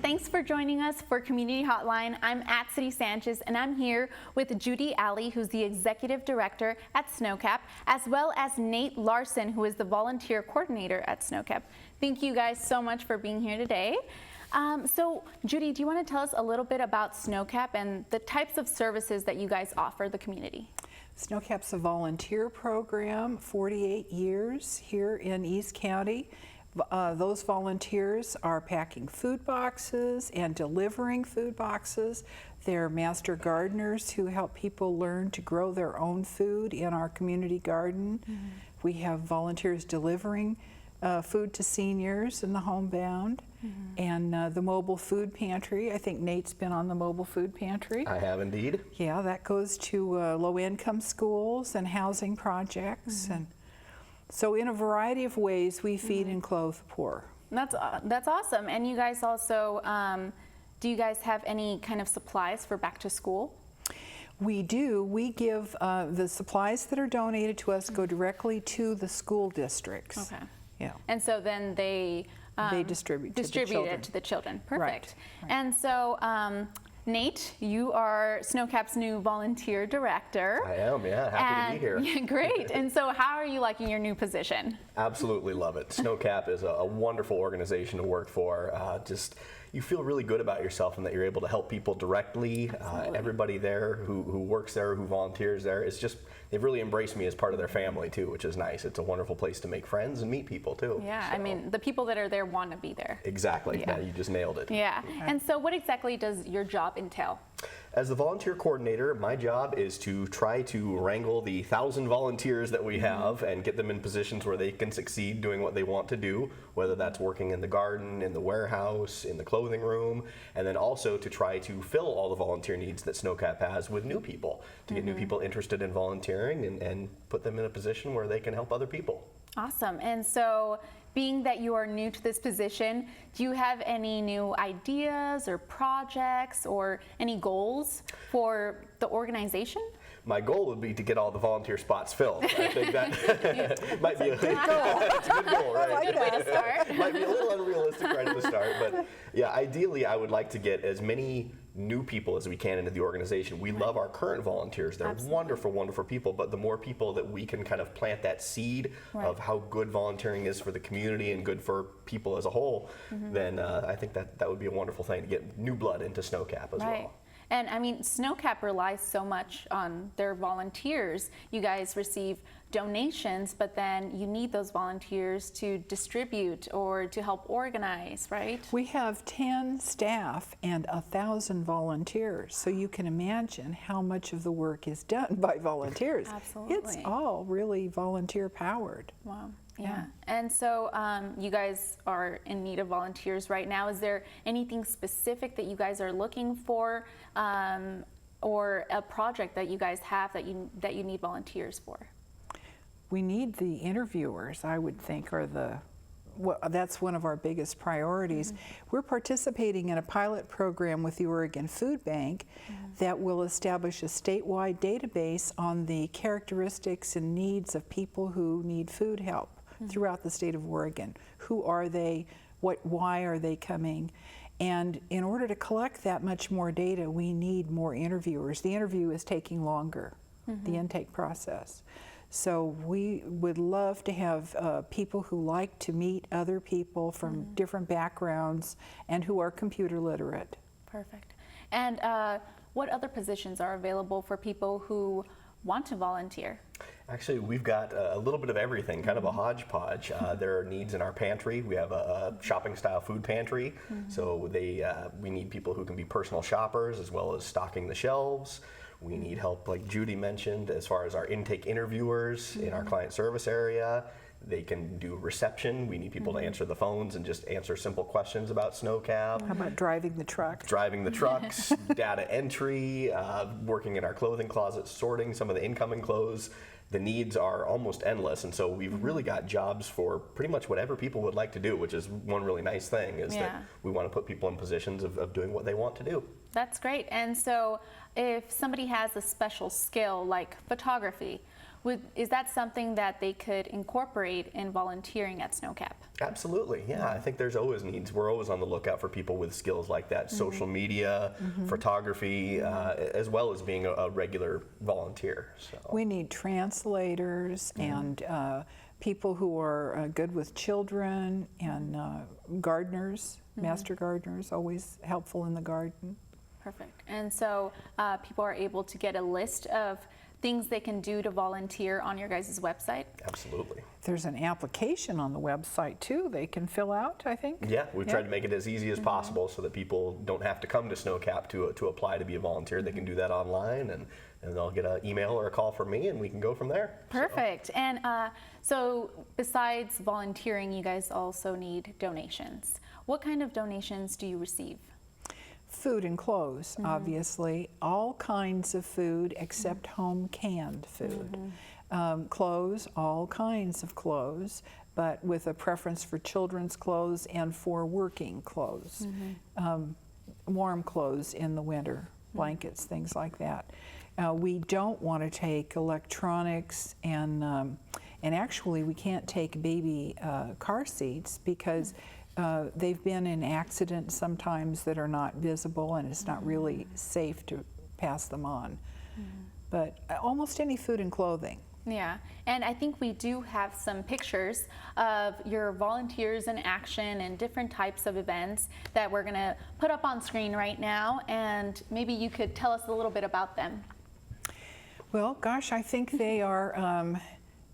Thanks for joining us for Community Hotline. I'm at City Sanchez, and I'm here with Judy Alley, who's the Executive Director at SNOCAP, as well as Nate Larson, who is the Volunteer Coordinator at SNOCAP. Thank you guys so much for being here today. So, Judy, do you want to tell us a little bit about SNOCAP and the types of services that you guys offer the community? SNOCAP's a volunteer program, 48 years here in East County. Those volunteers are packing food boxes and delivering food boxes. They're master gardeners who help people learn to grow their own food in our community garden. Mm-hmm. We have volunteers delivering food to seniors in the homebound. Mm-hmm. And the mobile food pantry. I think Nate's been on the mobile food pantry. I have indeed. Yeah, that goes to low-income schools and housing projects. Mm-hmm. And so in a variety of ways, we feed and clothe the poor. That's awesome. And you guys also, do you guys have any kind of supplies for back to school? We do. We give the supplies that are donated to us go directly to the school districts. Okay. Yeah. And so then they distribute it to the children. Perfect. Right. And so, Nate, you are SNOCAP's new volunteer director. I am, yeah. Happy to be here. Yeah, great. And so how are you liking your new position? Absolutely love it. SNOCAP is a wonderful organization to work for. You feel really good about yourself and that you're able to help people directly. Everybody there who works there, who volunteers there, is just, they've really embraced me as part of their family too, which is nice. It's a wonderful place to make friends and meet people too. Yeah, so. I mean, the people that are there want to be there. Exactly, yeah, you just nailed it. Yeah, and so what exactly does your job entail? As the volunteer coordinator, my job is to try to wrangle the 1,000 volunteers that we have and get them in positions where they can succeed doing what they want to do, whether that's working in the garden, in the warehouse, in the clothing room, and then also to try to fill all the volunteer needs that SNOCAP has with new people, to get new people interested in volunteering and put them in a position where they can help other people. Awesome. And so, being that you are new to this position, do you have any new ideas or projects or any goals for the organization? My goal would be to get all the volunteer spots filled. I think that might be a good goal. It's a good goal, right? Good way to start. Might be a little unrealistic right at the start, but yeah, ideally I would like to get as many new people as we can into the organization. We love our current volunteers. They're wonderful, wonderful people, but the more people that we can kind of plant that seed of how good volunteering is for the community and good for people as a whole, then I think that would be a wonderful thing to get new blood into SNOCAP as well. And I mean, SNOCAP relies so much on their volunteers. You guys receive donations, but then you need those volunteers to distribute or to help organize, right? We have 10 staff and 1,000 volunteers, so you can imagine how much of the work is done by volunteers. Absolutely. It's all really volunteer powered. Wow. Yeah. And so you guys are in need of volunteers right now. Is there anything specific that you guys are looking for, or a project that you guys have that you need volunteers for? We need the interviewers, I would think, that's one of our biggest priorities. We're participating in a pilot program with the Oregon Food Bank that will establish a statewide database on the characteristics and needs of people who need food help throughout the state of Oregon. Who are they? Why are they coming? And in order to collect that much more data, we need more interviewers. The interview is taking longer, the intake process. So we would love to have people who like to meet other people from different backgrounds and who are computer literate. Perfect. And what other positions are available for people who want to volunteer? Actually, we've got a little bit of everything, kind of a hodgepodge. There are needs in our pantry. We have a shopping-style food pantry, so we need people who can be personal shoppers as well as stocking the shelves. We need help, like Judy mentioned, as far as our intake interviewers in our client service area. They can do reception. We need people to answer the phones and just answer simple questions about SNOCAP. How about driving the truck? Driving the trucks, data entry, working in our clothing closets, sorting some of the incoming clothes. The needs are almost endless, and so we've really got jobs for pretty much whatever people would like to do, which is one really nice thing, is that we want to put people in positions of doing what they want to do. That's great. And so if somebody has a special skill like photography, is that something that they could incorporate in volunteering at SNOCAP? Absolutely, yeah. I think there's always needs. We're always on the lookout for people with skills like that, social media, photography, as well as being a regular volunteer. So. We need translators and people who are good with children, and gardeners, master gardeners, always helpful in the garden. Perfect. And so people are able to get a list of things they can do to volunteer on your guys' website? Absolutely. There's an application on the website too they can fill out, I think. Yeah, we've tried to make it as easy as possible so that people don't have to come to SNOCAP to apply to be a volunteer. They can do that online, and they'll get an email or a call from me, and we can go from there. Perfect. And so besides volunteering, you guys also need donations. What kind of donations do you receive? Food and clothes, obviously. All kinds of food except home canned food. Clothes, all kinds of clothes, but with a preference for children's clothes and for working clothes. Warm clothes in the winter, blankets, things like that. We don't want to take electronics, and actually we can't take baby car seats because they've been in accidents sometimes that are not visible, and it's not really safe to pass them on. But almost any food and clothing. Yeah, and I think we do have some pictures of your volunteers in action and different types of events that we're going to put up on screen right now, and maybe you could tell us a little bit about them. Well, gosh, I think they are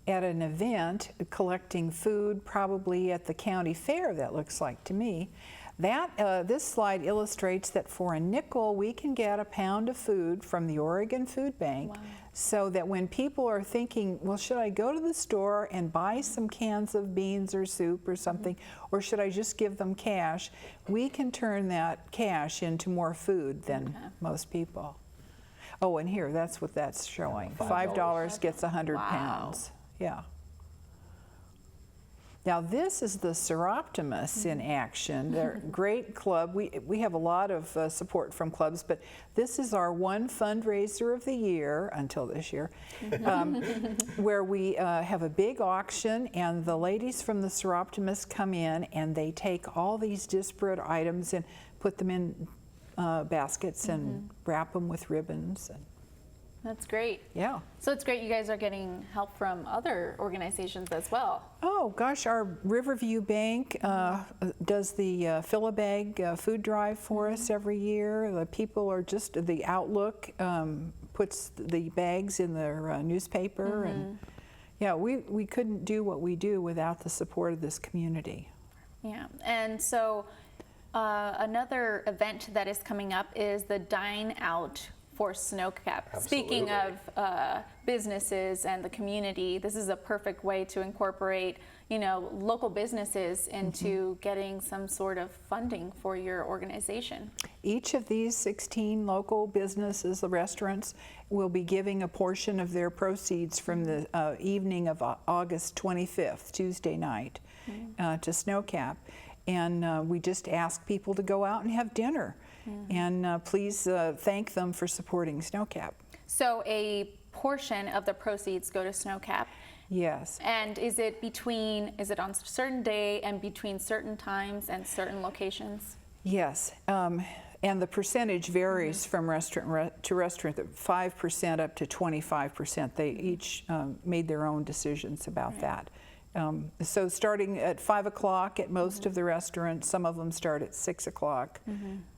at an event collecting food, probably at the county fair, that looks like to me. This slide illustrates that for a nickel we can get a pound of food from the Oregon Food Bank. Wow. So that when people are thinking, well, should I go to the store and buy some cans of beans or soup or something, or should I just give them cash, we can turn that cash into more food than most people. Oh, and here, that's what that's showing. $5 gets 100 pounds. Yeah. Now this is the Seroptimus in action. They're a great club. We have a lot of support from clubs, but this is our one fundraiser of the year, until this year, where we have a big auction, and the ladies from the Seroptimus come in and they take all these disparate items and put them in baskets and wrap them with ribbons. That's great. Yeah. So it's great you guys are getting help from other organizations as well. Oh gosh, our Riverview Bank does the Fill-A-Bag food drive for us every year. The people are just, the Outlook puts the bags in their newspaper, and yeah, we couldn't do what we do without the support of this community. Yeah. And so another event that is coming up is the Dine Out for SNOCAP. Absolutely. Speaking of businesses and the community, this is a perfect way to incorporate, local businesses into getting some sort of funding for your organization. Each of these 16 local businesses, the restaurants, will be giving a portion of their proceeds from the evening of August 25th, Tuesday night, to SNOCAP. And we just ask people to go out and have dinner. And please thank them for supporting SNOCAP. So a portion of the proceeds go to SNOCAP? Yes. And is it on a certain day and between certain times and certain locations? Yes. And the percentage varies from restaurant to restaurant, 5% up to 25%. They each made their own decisions about that. So starting at 5 o'clock at most of the restaurants, some of them start at 6 o'clock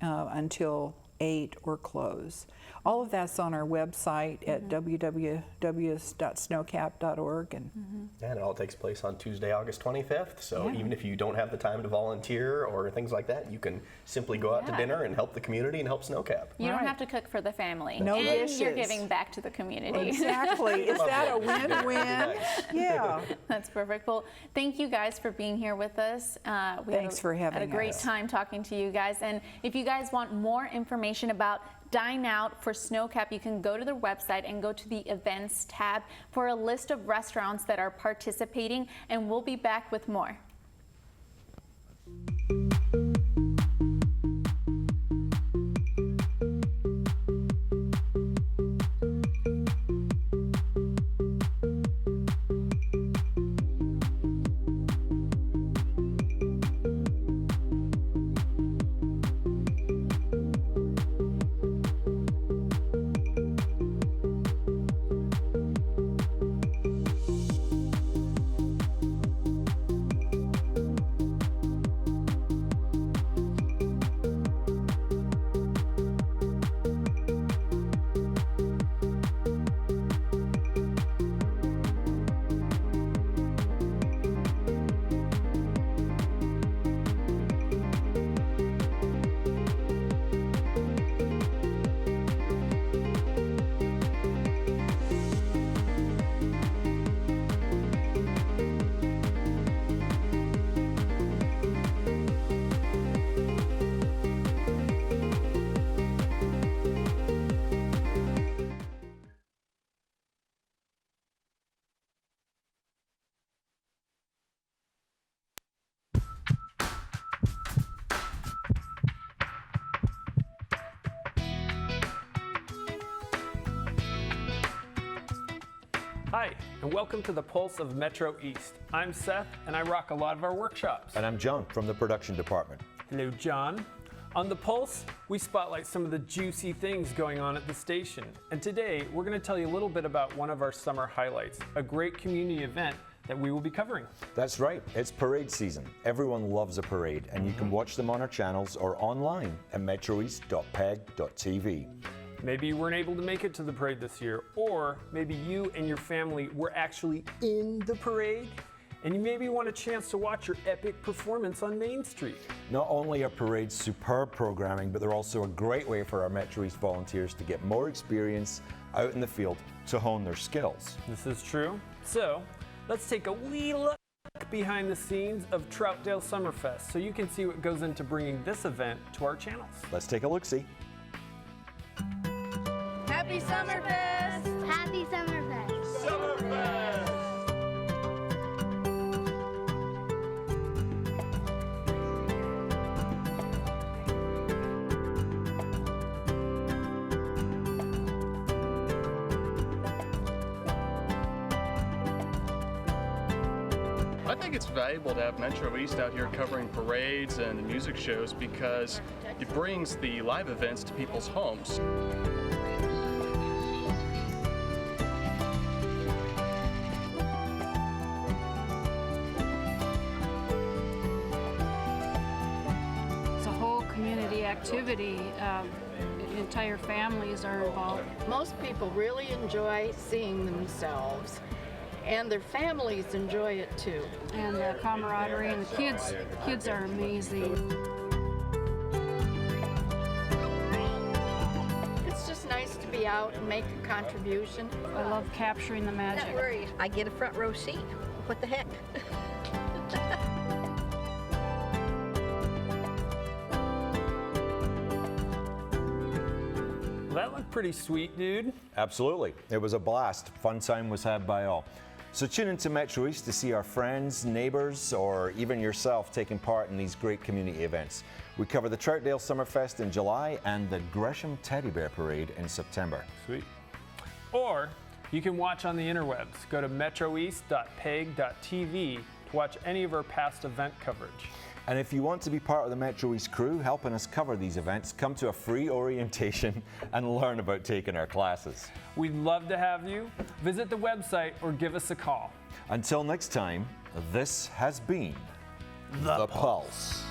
until 8, or close. All of that's on our website at www.snowcap.org. And And it all takes place on Tuesday, August 25th. So even if you don't have the time to volunteer or things like that, you can simply go out to dinner and help the community and help Snowcap. You don't have to cook for the family. No and dishes. You're giving back to the community. Exactly. Is that a win-win? Yeah. That's perfect. Well, thank you guys for being here with us. Thanks for having had a great us. time talking to you guys. And if you guys want more information about Dine Out for Snowcap, you can go to their website and go to the events tab for a list of restaurants that are participating, and we'll be back with more. Hi, and welcome to the Pulse of MetroEast. I'm Seth, and I rock a lot of our workshops. And I'm John from the production department. Hello, John. On the Pulse, we spotlight some of the juicy things going on at the station. And today, we're going to tell you a little bit about one of our summer highlights, a great community event that we will be covering. That's right, it's parade season. Everyone loves a parade, and you can watch them on our channels or online at metroeast.peg.tv. Maybe you weren't able to make it to the parade this year, or maybe you and your family were actually in the parade, and you maybe want a chance to watch your epic performance on Main Street. Not only are parades superb programming, but they're also a great way for our MetroEast volunteers to get more experience out in the field to hone their skills. This is true. So, let's take a wee look behind the scenes of Troutdale Summerfest so you can see what goes into bringing this event to our channels. Let's take a look-see. Happy Summerfest! Happy Summerfest! Summerfest! I think it's valuable to have MetroEast out here covering parades and music shows because it brings the live events to people's homes. It's a whole community activity. Entire families are involved. Most people really enjoy seeing themselves, and their families enjoy it too. And the camaraderie, and the kids are amazing. It's just nice to be out and make a contribution. I love capturing the magic. Not worried. I get a front row seat. What the heck? That looked pretty sweet, dude. Absolutely. It was a blast. Fun time was had by all. So tune into MetroEast to see our friends, neighbors, or even yourself taking part in these great community events. We cover the Troutdale Summerfest in July and the Gresham Teddy Bear Parade in September. Sweet. Or you can watch on the interwebs. Go to metroeast.peg.tv to watch any of our past event coverage. And if you want to be part of the MetroEast crew helping us cover these events, come to a free orientation and learn about taking our classes. We'd love to have you. Visit the website or give us a call. Until next time, this has been The Pulse.